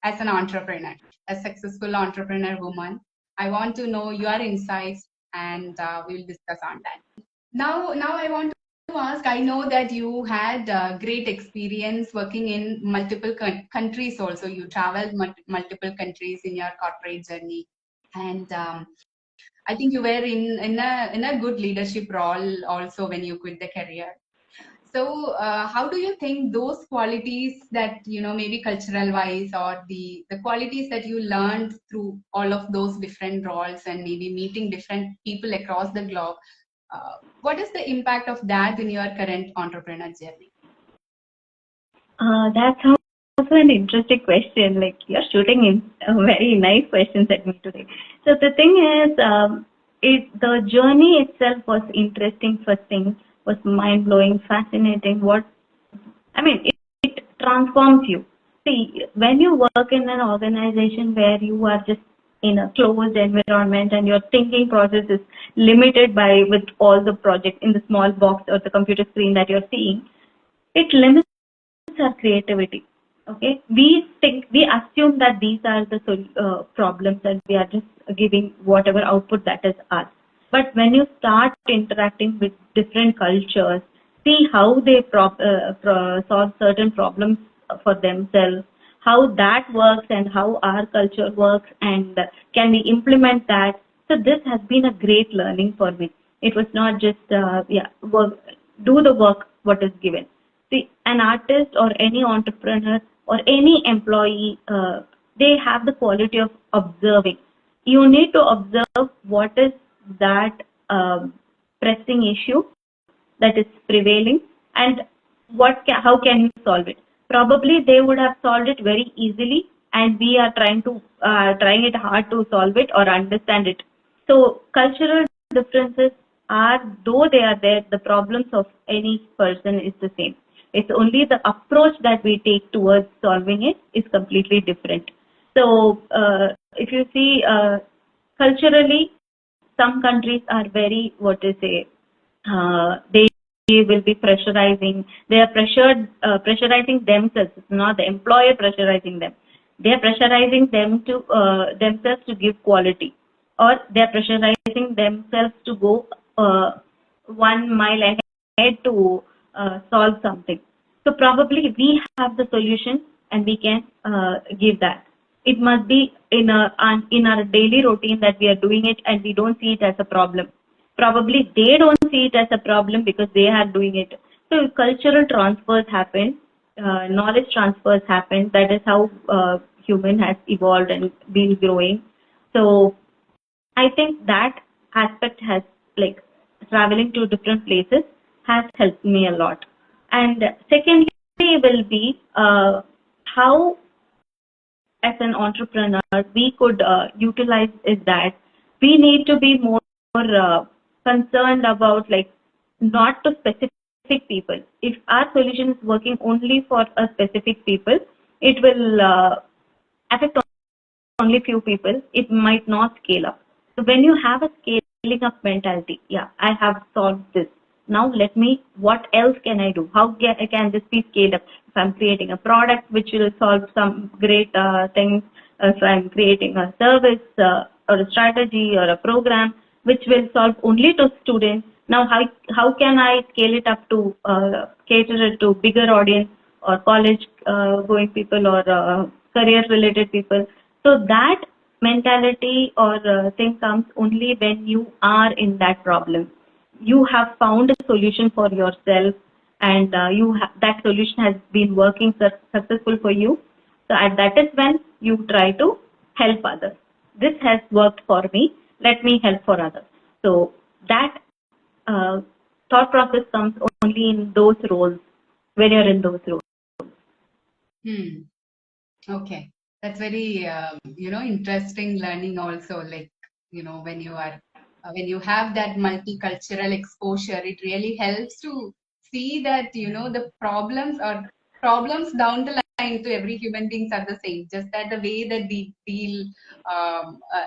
as an entrepreneur, a successful entrepreneur woman. I want to know your insights, and we'll discuss on that. Now I want to ask. I know that you had great experience working in multiple countries. Also, you traveled multiple countries in your corporate journey, and I think you were in a good leadership role also when you quit the career. So, how do you think those qualities that, maybe cultural wise, or the qualities that you learned through all of those different roles and maybe meeting different people across the globe, what is the impact of that in your current entrepreneur journey? That's also an interesting question. Like you're shooting in very nice questions at me today. So the thing is, the journey itself was interesting. First thing was mind blowing, fascinating. It transforms you. See, when you work in an organization where you are just in a closed environment and your thinking process is limited by with all the projects in the small box or the computer screen that you're seeing, it limits our creativity. Okay, we assume that these are the problems and we are just giving whatever output that is us. But when you start interacting with different cultures, see how they solve certain problems for themselves, how that works and how our culture works, and can we implement that. So this has been a great learning for me. It was not just do the work what is given. See, an artist or any entrepreneur or any employee, they have the quality of observing. You need to observe what is that pressing issue that is prevailing, and how can you solve it. Probably they would have solved it very easily, and we are trying it hard to solve it or understand it. So cultural differences are, though they are there, the problems of any person is the same. It's only the approach that we take towards solving it is completely different. So if you see culturally, some countries are very, they will be pressurizing. They are pressurizing themselves. It's not the employer pressurizing them. They are pressurizing themselves to give quality, or they are pressurizing themselves to go 1 mile ahead to solve something. So probably we have the solution and we can give that. It must be in our daily routine that we are doing it and we don't see it as a problem. Probably they don't see it as a problem because they are doing it. So cultural transfers happen, knowledge transfers happen. That is how human has evolved and been growing. So I think that aspect has, like, traveling to different places has helped me a lot. And secondly will be how as an entrepreneur we could utilize is that we need to be more concerned about, like, not to specific people. If our solution is working only for a specific people, it will affect only few people. It might not scale up. So when you have a scaling up mentality, yeah, I have solved this. Now what else can I do? How can this be scaled up? If I'm creating a product which will solve some great things, if I'm creating a service or a strategy or a program which will solve only to students, now how can I scale it up to cater it to bigger audience or college going people or career related people? So that mentality or thing comes only when you are in that problem. You have found a solution for yourself, and that solution has been working successful for you. So that is when you try to help others. This has worked for me. Let me help for others. So that thought process comes only in those roles, when you're in those roles. Okay, that's very interesting learning also. Like, when you have that multicultural exposure, it really helps to see that the problems down the line to every human beings are the same, just that the way that we deal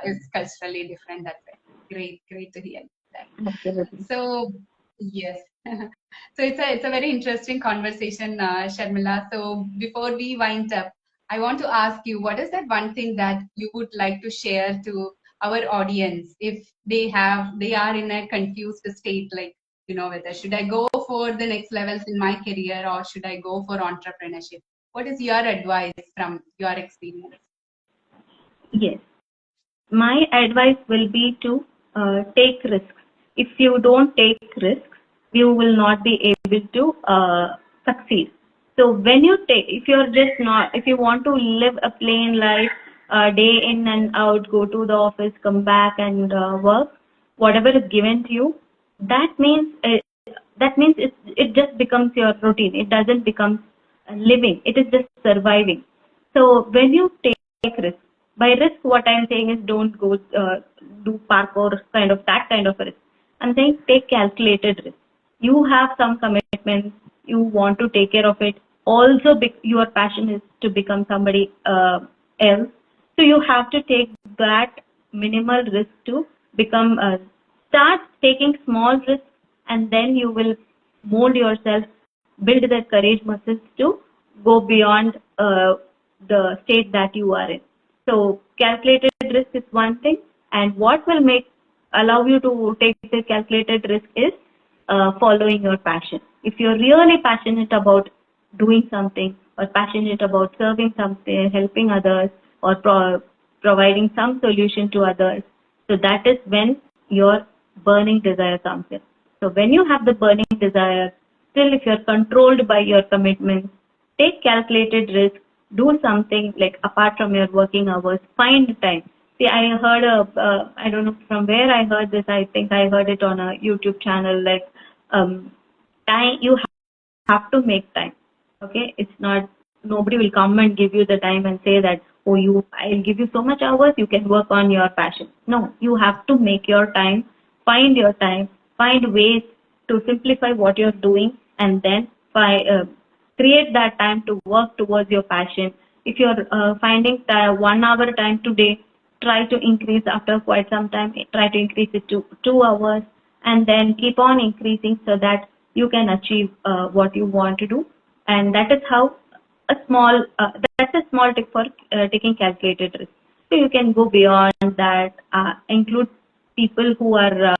is culturally different. That's great to hear that. Absolutely. So yes. So it's a very interesting conversation, Sharmila. So before we wind up, I want to ask you, what is that one thing that you would like to share to our audience if they are in a confused state, like, whether should I go for the next levels in my career or should I go for entrepreneurship? What is your advice from your experience? Yes. My advice will be to take risks. If you don't take risks, you will not be able to succeed. So when you take, if you're just not, if you want to live a plain life, day in and out, go to the office, come back and work, whatever is given to you, that means it just becomes your routine. It doesn't become living. It is just surviving. So when you take risks, by risk, what I'm saying is don't go do parkour that kind of a risk. I'm saying take calculated risk. You have some commitments. You want to take care of it. Also, your passion is to become somebody else. So you have to take that minimal risk to become. Start taking small risks, and then you will mold yourself, build the courage muscles to go beyond the state that you are in. So calculated risk is one thing, and what will allow you to take the calculated risk is following your passion. If you're really passionate about doing something, or passionate about serving something, helping others, or providing some solution to others, so that is when your burning desire comes in. So when you have the burning desire, still if you're controlled by your commitments, take calculated risk, do something like apart from your working hours, find time. See, I heard I don't know from where I heard this. I think I heard it on a YouTube channel. Like, time, you have to make time. Okay, it's not, nobody will come and give you the time and say that, oh, I'll give you so much hours, you can work on your passion. No, you have to make your time, find your time, find ways to simplify what you're doing, and then create that time to work towards your passion. If you're finding 1 hour time today, try to increase after quite some time, try to increase it to 2 hours, and then keep on increasing so that you can achieve what you want to do. And that is how that's a small tip for taking calculated risk. So you can go beyond that, include people who are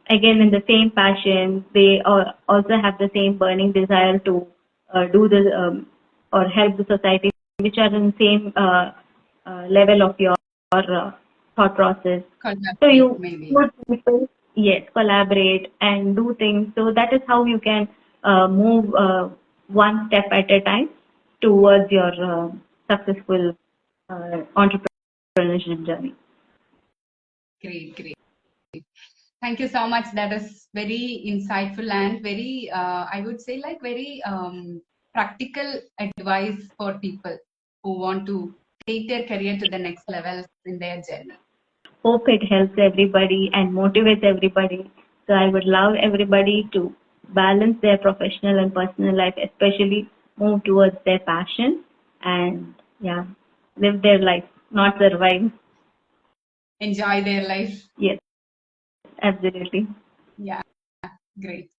again in the same passion. They also have the same burning desire to do the or help the society, which are in the same level of your thought process. So Collaborate, you maybe. would people, yes, collaborate and do things. So that is how you can move one step at a time towards your successful entrepreneurship journey. Great, great. Thank you so much. That is very insightful and very, I would say, like very practical advice for people who want to take their career to the next level in their journey. Hope it helps everybody and motivates everybody. So I would love everybody to balance their professional and personal life, especially move towards their passion and yeah, live their life, not survive. Enjoy their life. Yes, absolutely. Yeah, great.